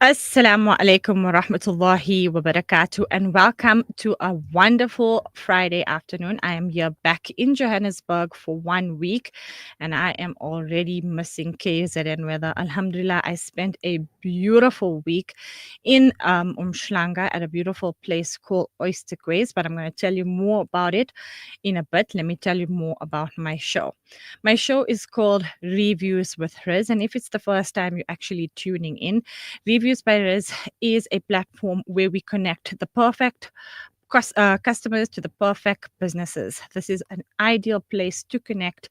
Assalamu alaikum wa rahmatullahi wa barakatuh, and welcome to a wonderful Friday afternoon. I am here back in Johannesburg for 1 week, and I am already missing KZN weather. Alhamdulillah, I spent a beautiful week in Umhlanga at a beautiful place called Oyster Quays, but I'm going to tell you more about it in a bit. Let me tell you more about my show. My show is called Reviews with Riz, and if it's the first time you're actually tuning in, Reviews by Riz is a platform where we connect the perfect customers to the perfect businesses. This is an ideal place to connect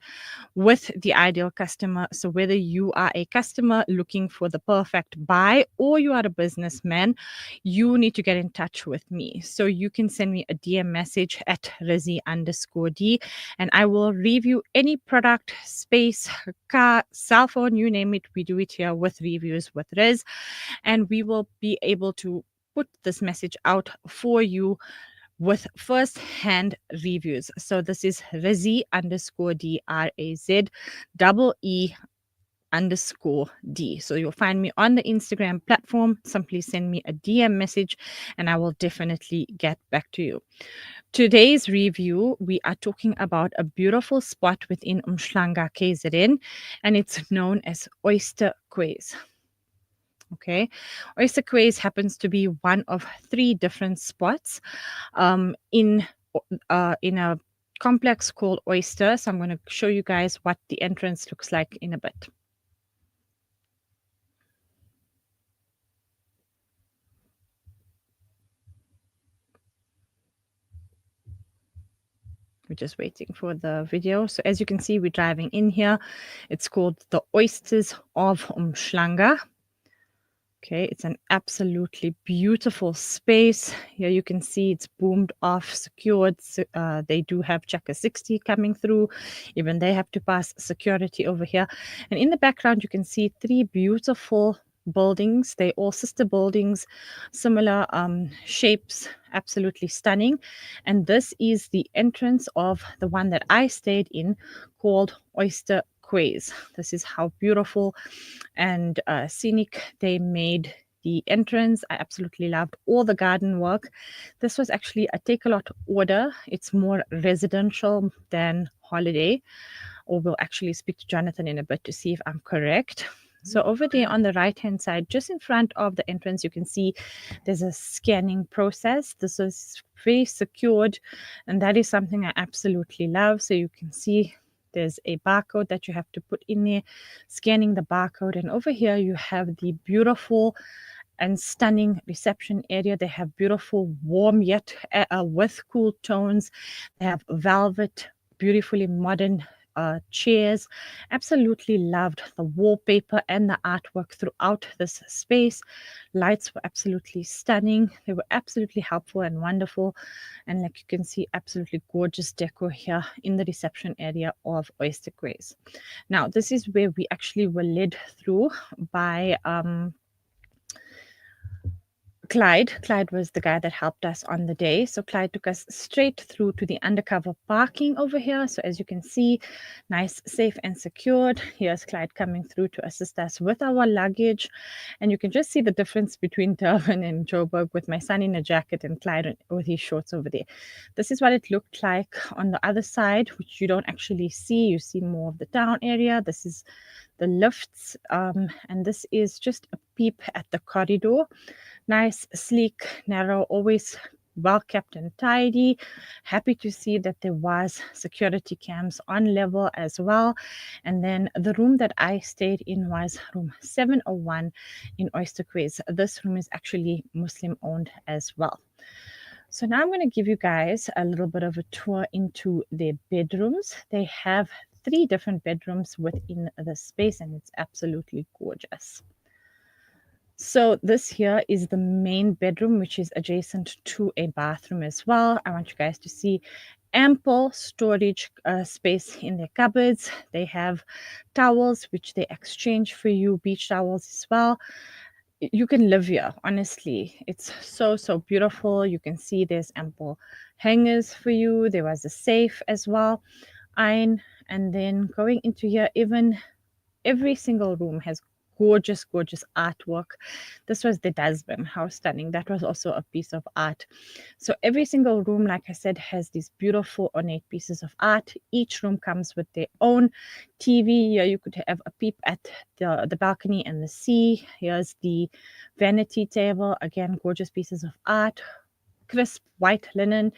with the ideal customer. So, whether you are a customer looking for the perfect buy or you are a businessman, you need to get in touch with me. So, you can send me a DM message at Rizzy_D, and I will review any product, space, car, cell phone, you name it. We do it here with Reviews with Riz, and we will be able to put this message out for you with first hand reviews. So this is Rizzy_D, RAZ_E_D. So you'll find me on the Instagram platform. Simply send me a DM message and I will definitely get back to you. Today's review, we are talking about a beautiful spot within Umhlanga, KZN, and it's known as Oyster Quays. Okay, Oyster Quays happens to be one of three different spots in a complex called Oyster. So I'm going to show you guys what the entrance looks like in a bit. We're just waiting for the video. So as you can see, we're driving in here. It's called the Oysters of Umhlanga. Okay, it's an absolutely beautiful space. Here you can see it's boomed off, secured. They do have Checker 60 coming through. Even they have to pass security over here. And in the background, you can see three beautiful buildings. They all sister buildings, similar shapes, absolutely stunning. And this is the entrance of the one that I stayed in, called Oyster Quays. This is how beautiful and scenic they made the entrance. I absolutely loved all the garden work. This was actually a take a lot order. It's more residential than holiday, or we'll actually speak to Jonathan in a bit to see if I'm correct. So over there on the right hand side, just in front of the entrance, you can see there's a scanning process. This is very secured, and that is something I absolutely love. So you can see there's a barcode that you have to put in there, scanning the barcode. And over here, you have the beautiful and stunning reception area. They have beautiful, warm yet with cool tones. They have velvet, beautifully modern chairs. Absolutely loved the wallpaper and the artwork throughout this space. Lights were absolutely stunning. They were absolutely helpful and wonderful. And like you can see, absolutely gorgeous decor here in the reception area of Oyster Quays. Now, this is where we actually were led through by Clyde. Clyde was the guy that helped us on the day. So Clyde took us straight through to the undercover parking over here. So as you can see, nice, safe and secured. Here's Clyde coming through to assist us with our luggage. And you can just see the difference between Durban and Joburg, with my son in a jacket and Clyde with his shorts over there. This is what it looked like on the other side, which you don't actually see. You see more of the town area. This is the lifts, and this is just a peep at the corridor. Nice, sleek, narrow, always well kept and tidy. Happy to see that there was security cams on level as well. And then the room that I stayed in was room 701 in Oyster Quays. This room is actually Muslim owned as well. So now I'm going to give you guys a little bit of a tour into their bedrooms. They have 3 different bedrooms within the space, and it's absolutely gorgeous. So this here is the main bedroom, which is adjacent to a bathroom as well. I want you guys to see ample storage space in their cupboards. They have towels, which they exchange for you, beach towels as well. You can live here, honestly. It's so beautiful. You can see there's ample hangers for you. There was a safe as well, iron. And then going into here, even every single room has gorgeous, gorgeous artwork. This was the dustbin. How stunning. That was also a piece of art. So every single room, like I said, has these beautiful ornate pieces of art. Each room comes with their own TV. Here you could have a peep at the balcony and the sea. Here's the vanity table. Again, gorgeous pieces of art, crisp white linen.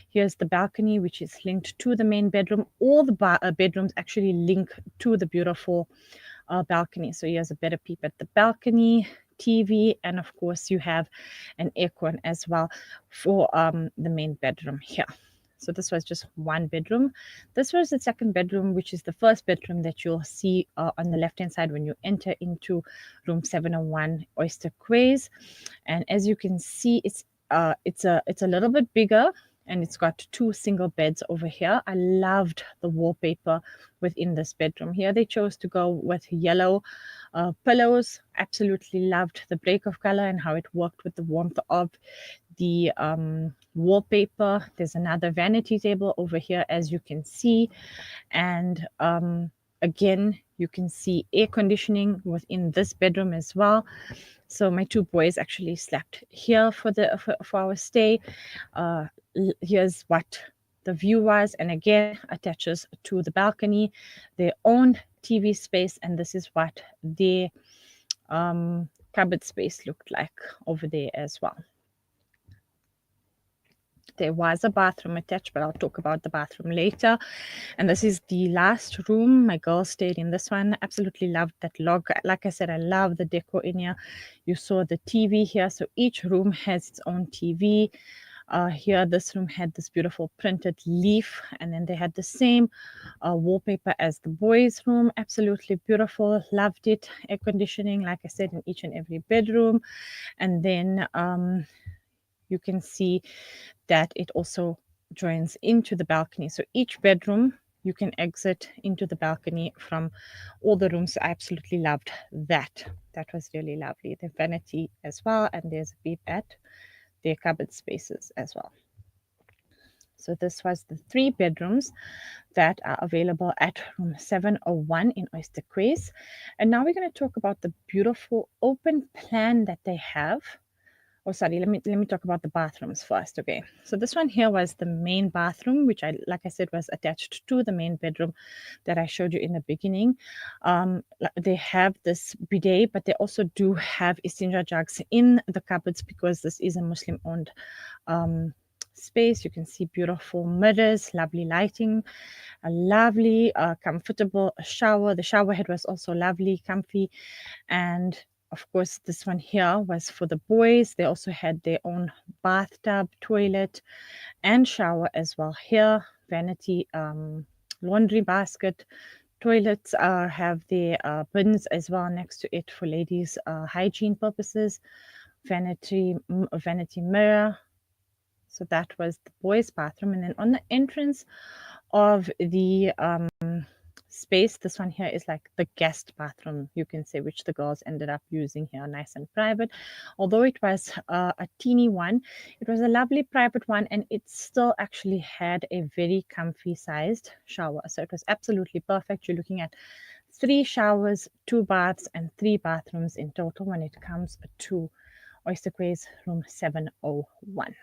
Here's the balcony, which is linked to the main bedroom. All the bedrooms actually link to the beautiful balcony. So here's a better peep at the balcony, TV, and of course you have an aircon as well for the main bedroom here. So this was just one bedroom. This was the second bedroom, which is the first bedroom that you'll see on the left-hand side when you enter into room 701 Oyster Quays. And as you can see, it's a little bit bigger, and it's got 2 single beds over here. I loved the wallpaper within this bedroom. Here they chose to go with yellow pillows. Absolutely loved the break of color and how it worked with the warmth of the wallpaper. There's another vanity table over here, as you can see, and again you can see air conditioning within this bedroom as well. So my 2 boys actually slept here for our stay. Here's what the view was, and again attaches to the balcony, their own TV space, and this is what their cupboard space looked like over there as well. There was a bathroom attached, but I'll talk about the bathroom later. And this is the last room. My girls stayed in this one. Absolutely loved that log. Like I said, I love the decor in here. You saw the TV here. So each room has its own TV. Here, this room had this beautiful printed leaf, and then they had the same wallpaper as the boys' room. Absolutely beautiful. Loved it. Air conditioning, like I said, in each and every bedroom. And then you can see that it also joins into the balcony. So each bedroom, you can exit into the balcony from all the rooms. I absolutely loved that. That was really lovely. The vanity as well, and there's a peep at their cupboard spaces as well. So this was the 3 bedrooms that are available at room 701 in Oyster Quays. And now we're going to talk about the beautiful open plan that they have. Oh, sorry, let me talk about the bathrooms first. Okay, so this one here was the main bathroom, which like I said, was attached to the main bedroom that I showed you in the beginning. They have this bidet, but they also do have istinja jugs in the cupboards because this is a Muslim-owned space. You can see beautiful mirrors, lovely lighting, a lovely, comfortable shower. The shower head was also lovely, comfy, and of course, this one here was for the boys. They also had their own bathtub, toilet, and shower as well. Here, vanity, laundry basket. Toilets have their bins as well next to it for ladies' hygiene purposes. Vanity mirror. So that was the boys' bathroom. And then on the entrance of the space, this one here is like the guest bathroom, you can say, which the girls ended up using here, nice and private. Although it was a teeny one, it was a lovely private one, and it still actually had a very comfy sized shower. So it was absolutely perfect. You're looking at 3 showers, 2 baths, and 3 bathrooms in total when it comes to Oyster Quays room 701.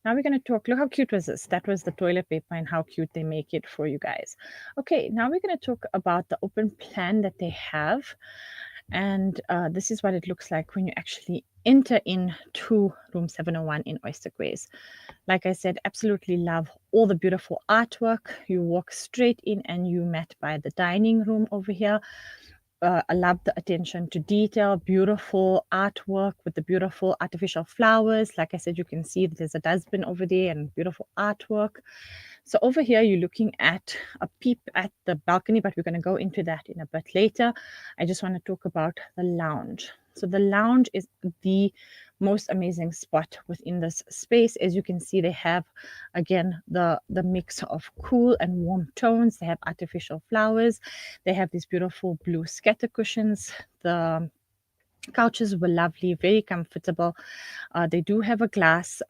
Now we're going to talk, look how cute was this? That was the toilet paper and how cute they make it for you guys. Okay, now we're going to talk about the open plan that they have. And this is what it looks like when you actually enter into room 701 in Oyster Quays. Like I said, absolutely love all the beautiful artwork. You walk straight in and you met by the dining room over here. I love the attention to detail, beautiful artwork with the beautiful artificial flowers. Like I said, you can see that there's a dustbin over there and beautiful artwork. So over here, you're looking at a peep at the balcony, but we're going to go into that in a bit later. I just want to talk about the lounge. So the lounge is the most amazing spot within this space. As you can see, they have, again, the mix of cool and warm tones. They have artificial flowers. They have these beautiful blue scatter cushions. The couches were lovely, very comfortable. They do have a glass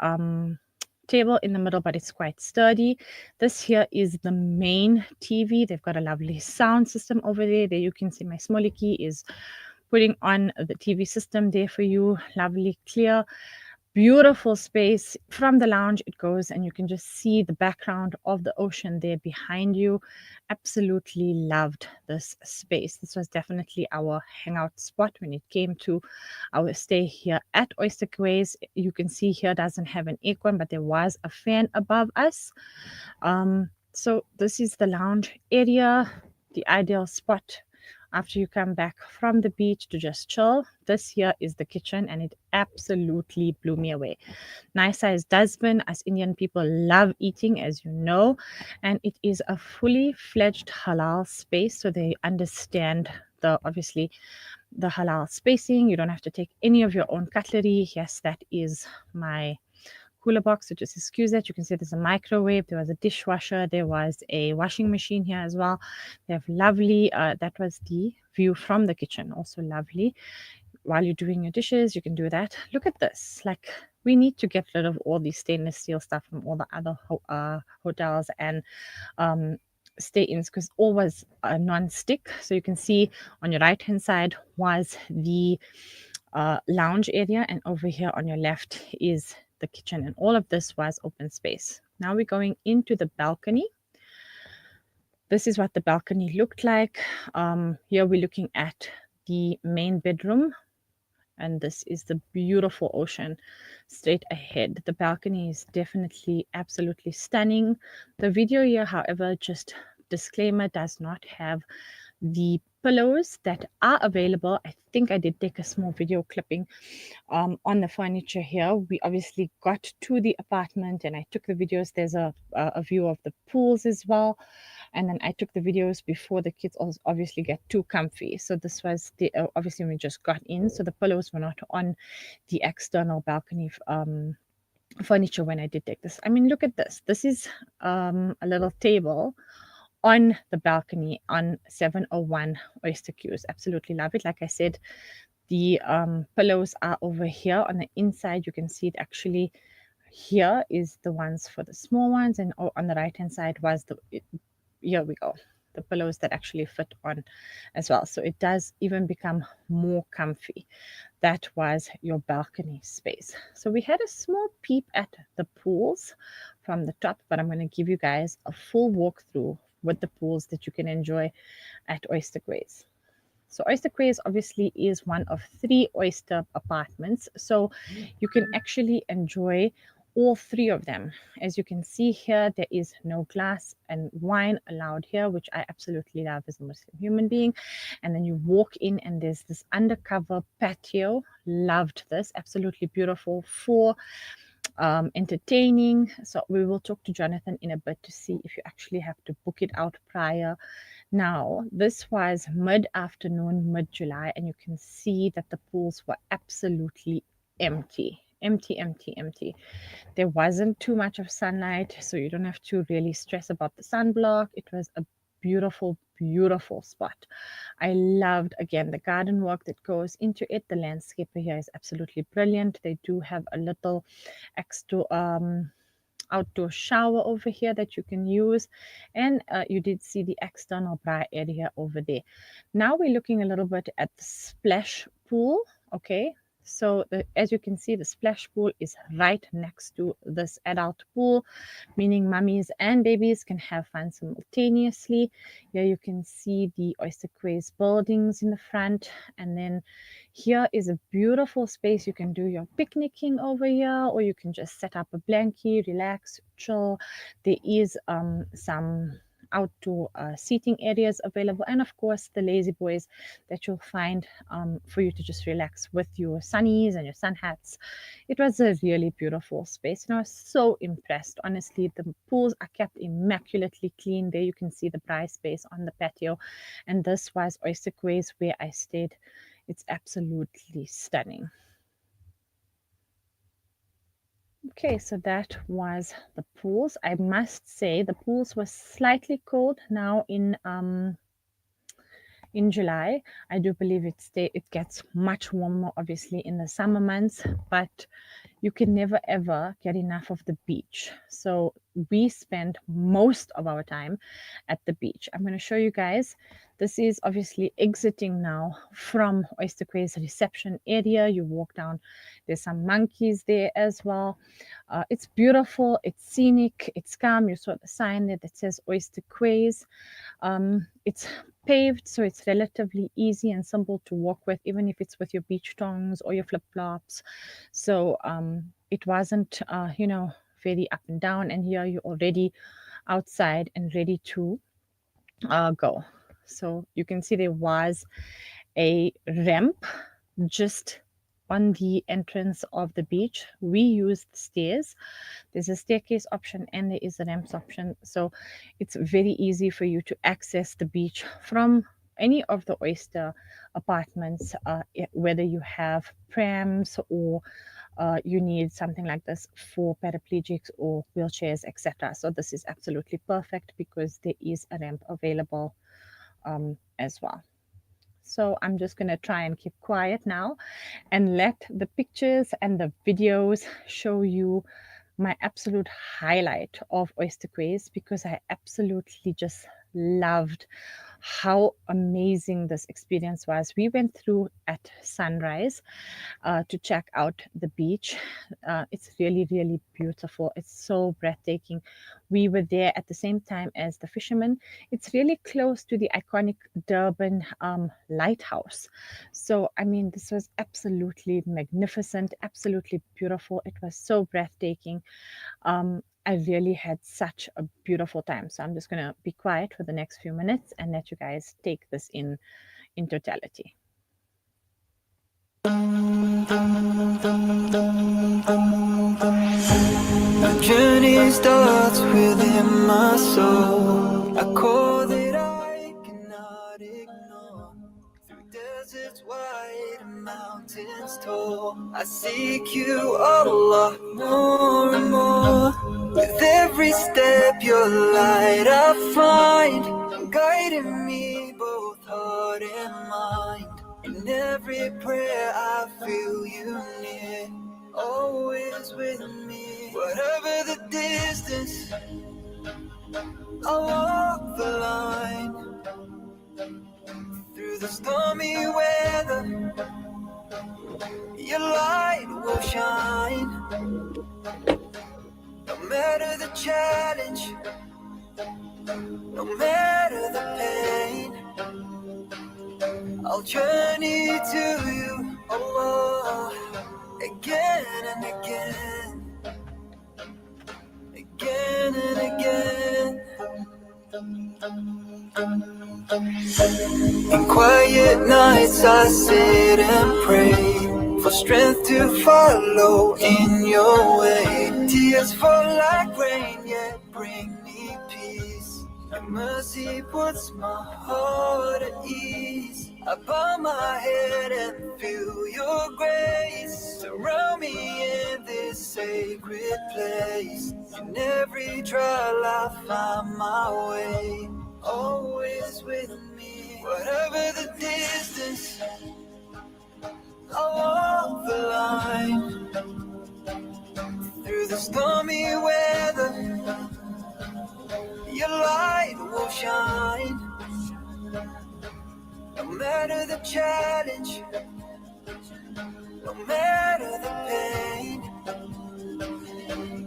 table in the middle, but it's quite sturdy. This here is the main TV. They've got a lovely sound system over there. There you can see my Smoliki is putting on the TV system there for you. Lovely, clear, beautiful space. From the lounge, it goes, and you can just see the background of the ocean there behind you. Absolutely loved this space. This was definitely our hangout spot when it came to our stay here at Oyster Quays. You can see here doesn't have an aircon, but there was a fan above us. So this is the lounge area, the ideal spot after you come back from the beach to just chill. This here is the kitchen, and it absolutely blew me away. Nice size dustbin, as Indian people love eating, as you know, and it is a fully fledged halal space, so they understand the obviously the halal spacing. You don't have to take any of your own cutlery. Yes, that is my cooler box, so just excuse that. You can see there's a microwave, there was a dishwasher, there was a washing machine here as well. They have lovely, that was the view from the kitchen, also lovely. While you're doing your dishes, you can do that. Look at this. Like, we need to get rid of all these stainless steel stuff from all the other hotels and stay-ins, because all was non-stick. So you can see on your right hand side was the lounge area, and over here on your left is the kitchen, and all of this was open space. Now we're going into the balcony. This is what the balcony looked like. Here we're looking at the main bedroom, and this is the beautiful ocean straight ahead. The balcony is definitely absolutely stunning. The video here, however, just disclaimer, does not have the pillows that are available. I think I did take a small video clipping on the furniture here. We obviously got to the apartment and I took the videos. There's a view of the pools as well. And then I took the videos before the kids obviously get too comfy. So this was the obviously we just got in, so the pillows were not on the external balcony furniture when I did take this. I mean, look at this. This is a little table on the balcony on 701 Oyster Quays. Absolutely love it. Like I said, the pillows are over here on the inside. You can see it actually. Here is the ones for the small ones, and on the right hand side was here we go, the pillows that actually fit on as well. So it does even become more comfy. That was your balcony space. So we had a small peep at the pools from the top, but I'm going to give you guys a full walkthrough with the pools that you can enjoy at Oyster Quays. So Oyster Quays obviously is one of 3 oyster apartments. So you can actually enjoy all 3 of them. As you can see here, there is no glass and wine allowed here, which I absolutely love as a Muslim human being. And then you walk in and there's this undercover patio. Loved this. Absolutely beautiful for entertaining. So we will talk to Jonathan in a bit to see if you actually have to book it out prior. Now, this was mid-afternoon, mid-July, and you can see that the pools were absolutely empty. Empty. There wasn't too much of sunlight, so you don't have to really stress about the sunblock. It was a beautiful spot. I loved, again, the garden work that goes into it. The landscaper here is absolutely brilliant. They do have a little extra outdoor shower over here that you can use, and you did see the external bra area over there. Now we're looking a little bit at the splash pool. Okay, so as you can see, the splash pool is right next to this adult pool, meaning mummies and babies can have fun simultaneously. Here you can see the Oyster Quays buildings in the front, and then here is a beautiful space. You can do your picnicking over here, or you can just set up a blankie, relax, chill. There is some outdoor seating areas available, and of course the lazy boys that you'll find for you to just relax with your sunnies and your sun hats. It was a really beautiful space, and I was so impressed. Honestly, the pools are kept immaculately clean. There you can see the braai space on the patio, and this was Oyster Quays where I stayed. It's absolutely stunning. Okay, so that was the pools. I must say the pools were slightly cold now in July. I do believe it gets much warmer, obviously, in the summer months, but you can never ever get enough of the beach. So we spend most of our time at the beach. I'm going to show you guys. This is obviously exiting now from Oyster Quay's reception area. You walk down, there's some monkeys there as well. It's beautiful, it's scenic, it's calm. You saw the sign there that says Oyster Quays. It's paved, so it's relatively easy and simple to walk with, even if it's with your beach tongs or your flip flops. So it wasn't, very up and down. And here you're already outside and ready to go. So you can see there was a ramp just on the entrance of the beach. We used stairs. There's a staircase option and there is a ramps option. So it's very easy for you to access the beach from any of the oyster apartments, whether you have prams or you need something like this for paraplegics or wheelchairs, etc. So this is absolutely perfect because there is a ramp available as well. So I'm just going to try and keep quiet now and let the pictures and the videos show you my absolute highlight of Oyster Quays, because I absolutely just loved how amazing this experience was. We went through at sunrise to check out the beach. It's really, really beautiful. It's so breathtaking. We were there at the same time as the fishermen. It's really close to the iconic Durban lighthouse. So, I mean, this was absolutely magnificent, absolutely beautiful. It was so breathtaking. I really had such a beautiful time. So I'm just going to be quiet for the next few minutes and let you guys take this in totality. My journey starts within my soul. I call it I cannot ignore. Through deserts wide and mountains tall, I seek you, Allah, more and more. With every step, your light I find, guiding me both heart and mind. In every prayer, I feel you near, always with me. Whatever the distance, I'll walk the line. Through the stormy weather, your light will shine. No matter the challenge, no matter the pain, I'll journey to you, Allah, again and again, again and again. In quiet nights I sit and pray for strength to follow in your way. Tears fall like rain, yet bring me peace. Your mercy puts my heart at ease. I bow my head and feel your grace. Surround me in this sacred place. In every trial I find my way, always with me. Whatever the distance, I'll walk the line. Through the stormy weather, your light will shine. No matter the challenge, no matter the pain,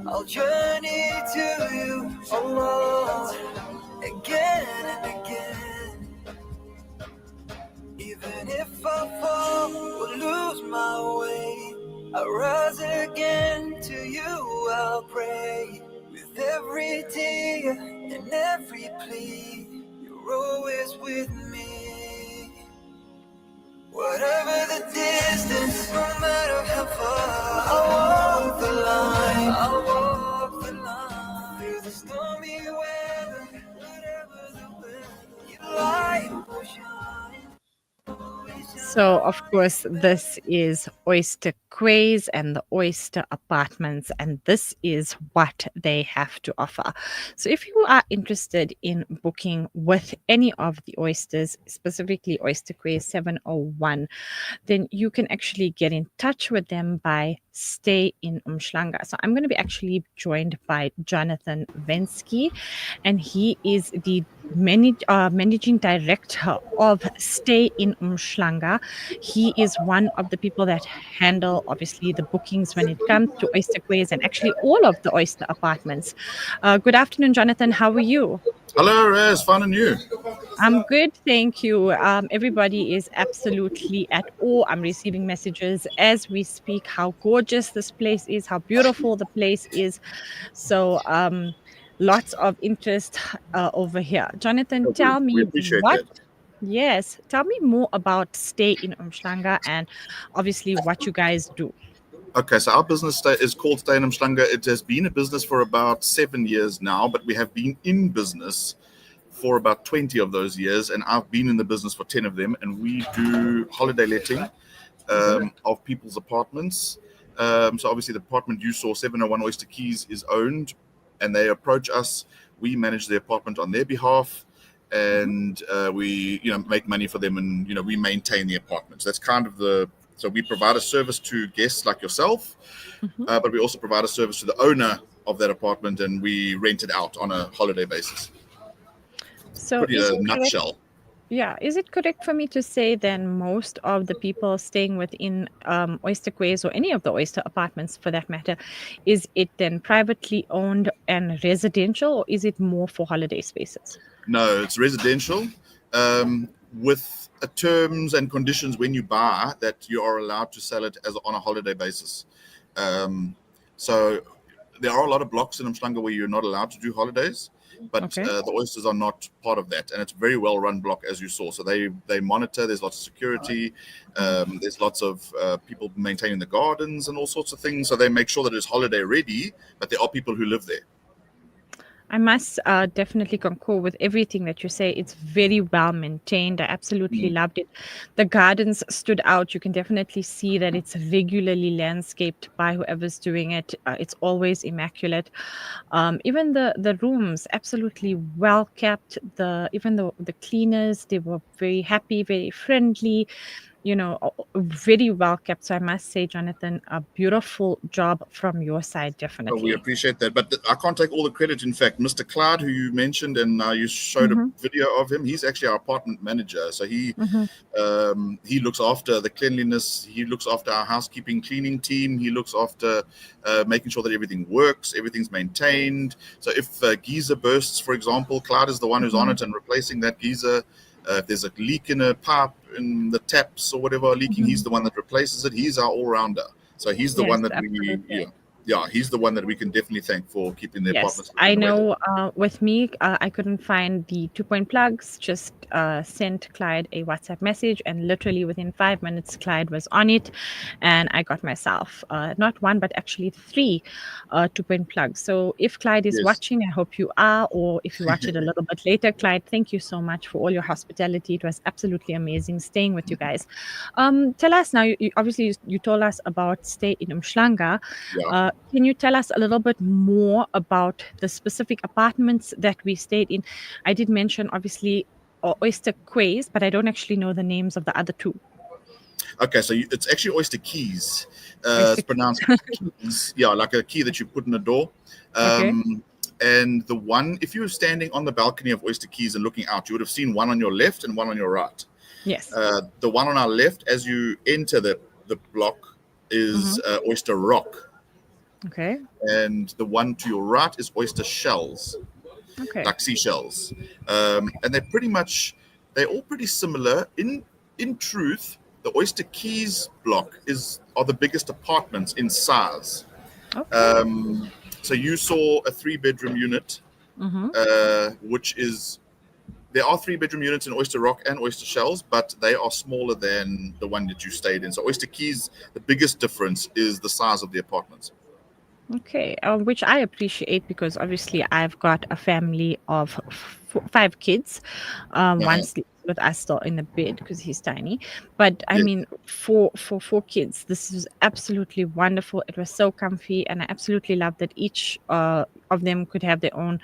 I'll journey to you, Allah, again and again. Even if I fall or lose my way, I'll rise again. To you I'll pray. With every tear and every plea, you're always with me. Whatever the distance, no matter how far, I'll walk the line. I'll walk the line. Through the stormy weather, whatever the weather, your light will shine. So, of course, this is Oyster Quays and the Oyster Apartments, and this is what they have to offer. So, if you are interested in booking with any of the oysters, specifically Oyster Quays 701, then you can actually get in touch with them by Stay in Umhlanga. So, I'm going to be actually joined by Jonathan Venske, and he is the managing director of Stay in Umhlanga. He is one of the people that handle, obviously, the bookings when it comes to Oyster Quays and actually all of the Oyster apartments. Good afternoon, Jonathan. How are you? Hello, Raz. Fun and you. I'm good, thank you. Everybody is absolutely at awe. I'm receiving messages as we speak how gorgeous this place is, how beautiful the place is. So, lots of interest over here. Jonathan, Oh, tell we me appreciate what. that. Yes, tell me more about Stay in Umhlanga and obviously what you guys do. Okay, so our is called Stay in Umhlanga. It has been a business for about 7 years now, but we have been in business for about 20 of those years, and I've been in the business for 10 of them. And we do holiday letting of people's apartments. So obviously, the apartment you saw, 701 Oyster Keys, is owned, and they approach us. We manage the apartment on their behalf, Mhm. and we make money for them, and we maintain the apartments. That's kind of the so we provide a service to guests like yourself, Mhm. but we also provide a service to the owner of that apartment, and we rent it out on a holiday basis. So, Put it is in it a correct? nutshell. Yeah, is it correct for me to say then most of the people staying within Oyster Quays or any of the Oyster apartments for that matter, is it then privately owned and residential, or is it more for holiday spaces? No, it's residential, with terms and conditions when you buy that you are allowed to sell it as on a holiday basis. Um, so there are a lot of blocks in Umhlanga where you're not allowed to do holidays, but Okay. the oysters are not part of that, and it's a very well run block as you saw. So they monitor. There's lots of security. There's lots of people maintaining the gardens and all sorts of things. So they make sure that it's holiday ready, but there are people who live there. I must definitely concur with everything that you say. It's very well maintained. I absolutely Mm. loved it. The gardens stood out. You can definitely see that it's regularly landscaped by whoever's doing it. It's always immaculate. Even the rooms, absolutely well kept. The cleaners, they were very happy, very friendly. Very well kept. So I must say, Jonathan, a beautiful job from your side, So we definitely. appreciate that, but I can't take all the credit. In fact, Mr. Cloud, who you mentioned and you showed a Hmm. video of him, he's actually our apartment manager. So Hmm. he looks after the cleanliness. He looks after our housekeeping cleaning team. He looks after making sure that everything works, everything's maintained. So if a geyser bursts, for example, Cloud is the one who's on Hmm. it and replacing that geyser. If there's a leak in a pipe in the taps or whatever are leaking, he's Hmm. the one that replaces it. He's our all-rounder. So he's the Yes, one that absolutely. he's the one that we can definitely thank for keeping the Yes, apartments looking I the way they know. With me, I couldn't find the 2-point plugs. Just sent Clyde a WhatsApp message, and literally within 5 minutes, Clyde was on it, and I got myself not one but actually three 2-point plugs. So if Clyde is Yes. watching, I hope you are, or if you watch it a little bit later, Clyde, thank you so much for all your hospitality. It was absolutely amazing staying with you guys. Tell us now. Obviously, you told us about stay in Umhlanga. Yeah. Can you tell us a little bit more about the specific apartments that we stayed in? I did mention, obviously, Oyster Quays, but I don't actually know the names of the other two. Okay, so it's actually Oyster Keys. Oyster It's Quays. pronounced keys. Yeah, like a key that you put in a door. Okay. And the one, if you were standing on the balcony of Oyster Keys and looking out, you would have seen one on your left and one on your right. Yes. The one on our left, as you enter the block, Hmm. is Oyster Rock, Okay. and the one to your right is Oyster Shells, Okay. like seashells. And they're all pretty similar. In truth, the Oyster Keys block are the biggest apartments in size. Okay. Um, so you saw a 3-bedroom unit, Hmm. which is there are 3-bedroom units in Oyster Rock and Oyster Shells, but they are smaller than the one that you stayed in. So Oyster Keys, the biggest difference is the size of the apartments. Okay. Which I appreciate because obviously I've got a family of 5 kids. One Uh-huh. with us still in the bed because he's tiny. But I Yes. mean, for kids, this is absolutely wonderful. It was so comfy, and I absolutely love that each of them could have their own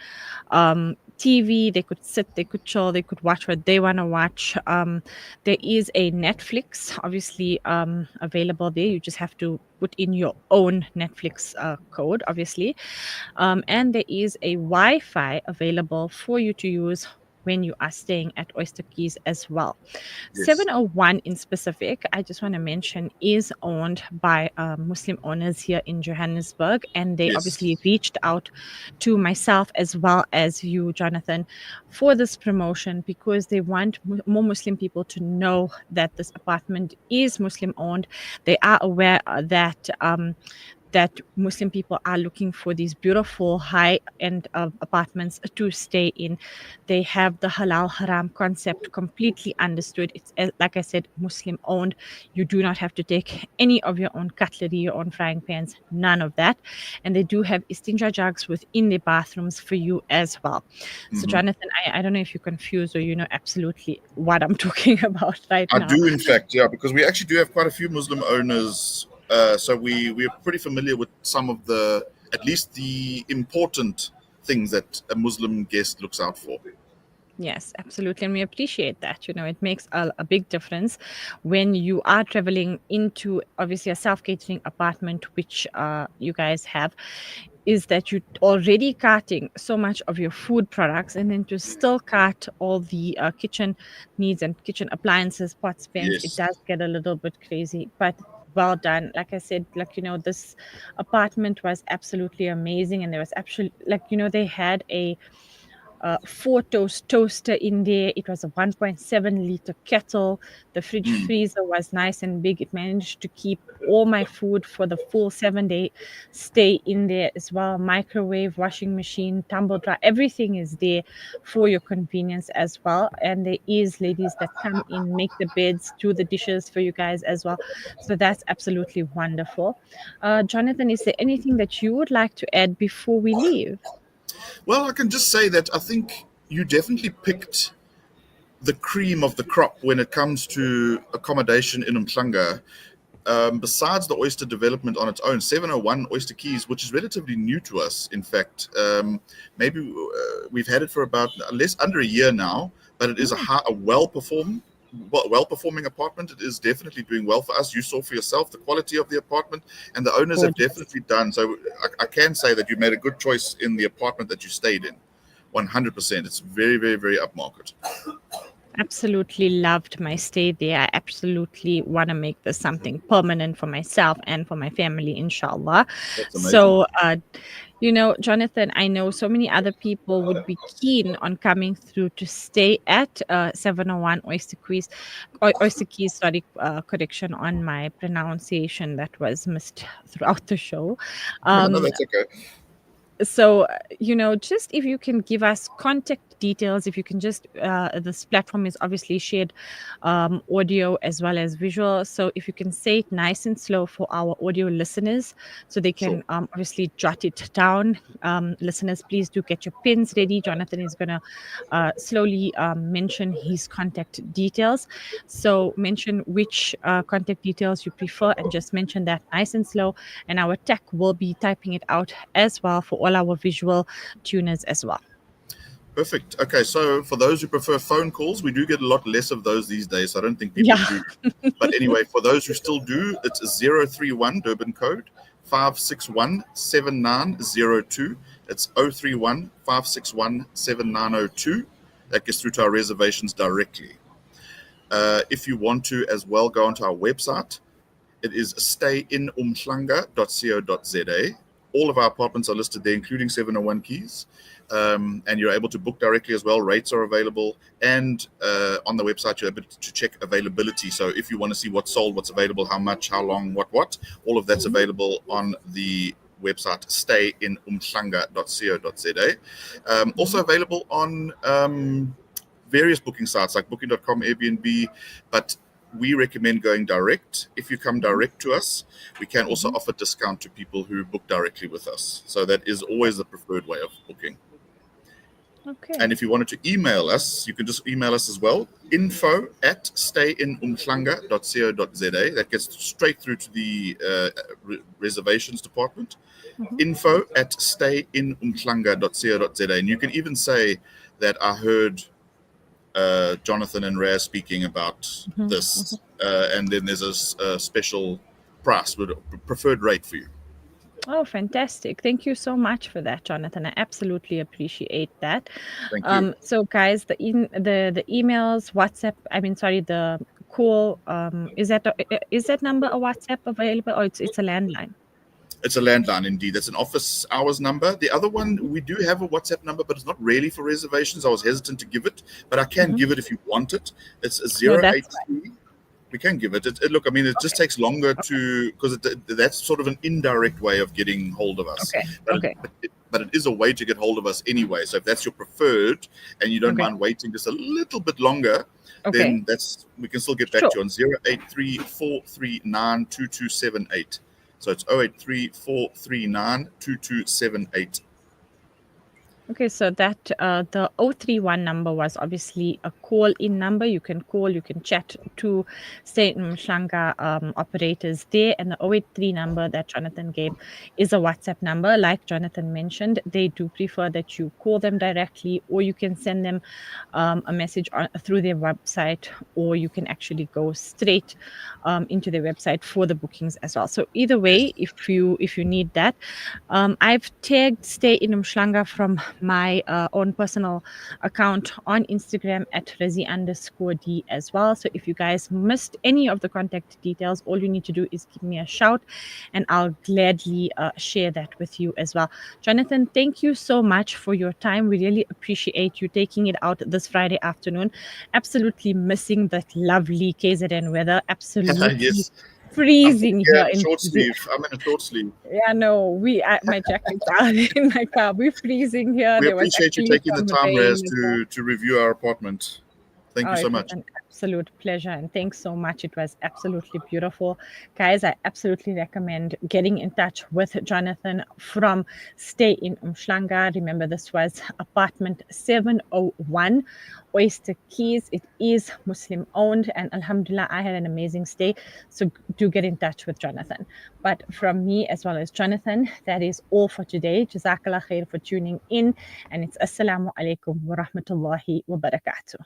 TV. They could sit, they could chill, they could watch what they want to watch. There is a Netflix, obviously, available there. You just have to put in your own Netflix code, obviously. And there is a Wi-Fi available for you to use when you are staying at Oyster Keys as well. Yes. 701 in specific, I just want to mention, is owned by Muslim owners here in Johannesburg, and they Yes. obviously reached out to myself as well as you, Jonathan, for this promotion because they want more Muslim people to know that this apartment is Muslim owned. They are aware that Muslim people are looking for these beautiful high-end apartments to stay in. They have the halal haram concept completely understood. It's like I said, Muslim owned. You do not have to take any of your own cutlery, your own frying pans, none of that. And they do have istinja jugs within their bathrooms for you as well. So, Mhm. Jonathan, I don't know if you're confused or you know absolutely what I'm talking about right I now. do, in fact, yeah, because we actually do have quite a few Muslim owners. So we're pretty familiar with some of the, at least the important things that a Muslim guest looks out for. Yes, absolutely. And we appreciate that. It makes a big difference when you are traveling into obviously a self catering apartment, which you guys have, is that you're already carting so much of your food products and then to still cart all the kitchen needs and kitchen appliances, pots, pans. It Yes. does get a little bit crazy, but well done. Like I said, this apartment was absolutely amazing. And there was actually, they had a four toaster in there. It was a 1.7 liter kettle. The fridge Mm. freezer was nice and big. It managed to keep all my food for the full 7 day stay in there as well. Microwave, washing machine, tumble dryer, everything is there for your convenience as well. And there is ladies that come in, make the beds, do the dishes for you guys as well. So that's absolutely wonderful. Jonathan, is there anything that you would like to add before we leave? Well, I can just say that I think you definitely picked the cream of the crop when it comes to accommodation in Umhlanga. Besides the oyster development on its own, 701 Oyster Keys, which is relatively new to us, in fact, maybe we've had it for about less under a year now, but it is a well-performing apartment. It is definitely doing well for us. You saw for yourself the quality of the apartment, and the owners have Gorgeous. definitely done so. I can say that you made a good choice in the apartment that you stayed in. 100%. It's very, very, very upmarket. Absolutely loved my stay there. I absolutely want to make this something permanent for myself and for my family, inshallah. That's amazing. So, Jonathan, I know so many other people would be keen on coming through to stay at 701 Oyster Keys, sorry, correction on my pronunciation that was missed throughout the show. No, Um, that's okay. so just if you can give us contact details, if you can just this platform is obviously shared audio as well as visual, so if you can say it nice and slow for our audio listeners so they Sure. can obviously jot it down. Listeners, please do get your pins ready. Jonathan is going to slowly mention his contact details, so mention which contact details you prefer and just mention that nice and slow, and our tech will be typing it out as well for all our visual tuners as well. Perfect. Okay, so for those who prefer phone calls, we do get a lot less of those these days. So I don't think people Yeah. do. But anyway, for those who still do, it's 031 Durban code 561 7902. It's 031 561 7902. That gets through to our reservations directly. If you want to as well, go onto our website. It is stayinumhlanga.co.za. All of our apartments are listed there, including 701 Keys. And you're able to book directly as well. Rates are available. And on the website, you're able to check availability. So if you want to see what's sold, what's available, how much, how long, what, all of that's available on the website stayinumhlanga.co.za. Also available on various booking sites like booking.com, Airbnb, but we recommend going direct. If you come direct to us, we can also offer discount to people who book directly with us. So that is always the preferred way of booking. Okay. And if you wanted to email us, you can just email us as well. info@stayinumhlanga.co.za. That gets straight through to the reservations department. info@stayinumhlanga.co.za. And you can even say that I heard Jonathan and Rhea speaking about this, and then there's a special price, with a preferred rate for you. Oh, fantastic. Thank you so much for that, Jonathan. I absolutely appreciate that. Thank you. So guys, the emails, WhatsApp, the call, is that number a WhatsApp available, or it's a landline? It's a landline indeed. That's an office hours number. The other one, we do have a WhatsApp number, but it's not really for reservations. I was hesitant to give it, but I can give it if you want it. It's a No, that's 083. We can give it. Look, I mean, it just takes longer to, because that's sort of an indirect way of getting hold of us. Okay. But it is a way to get hold of us anyway. So if that's your preferred and you don't mind waiting just a little bit longer, then we can still get back to you on 083 439 2278. So it's 083 439 2278. Okay, so that the 031 number was obviously a call-in number. You can call, you can chat to Stay in Umhlanga operators there. And the 083 number that Jonathan gave is a WhatsApp number. Like Jonathan mentioned, they do prefer that you call them directly, or you can send them a message through their website, or you can actually go straight into their website for the bookings as well. So either way, if you need that, I've tagged Stay in Umhlanga from my own personal account on Instagram at Rezi_D as well. So if you guys missed any of the contact details, all you need to do is give me a shout and I'll gladly share that with you as well. Jonathan, thank you so much for your time. We really appreciate you taking it out this Friday afternoon. Absolutely missing that lovely KZN weather. Absolutely. Yes. Freezing here in in short sleeve. I'm in a short sleeve. Yeah, no, my jackets are in my car. We're freezing here. We appreciate you taking the time, Raz, to review our apartment. Thank you so much. An absolute pleasure, and thanks so much. It was absolutely beautiful. Guys, I absolutely recommend getting in touch with Jonathan from Stay in Umhlanga. Remember, this was apartment 701, Oyster Keys. It is Muslim owned, and alhamdulillah, I had an amazing stay. So do get in touch with Jonathan. But from me as well as Jonathan, that is all for today. Jazakallah khair for tuning in, and it's assalamu alaikum wa rahmatullahi wa barakatuh.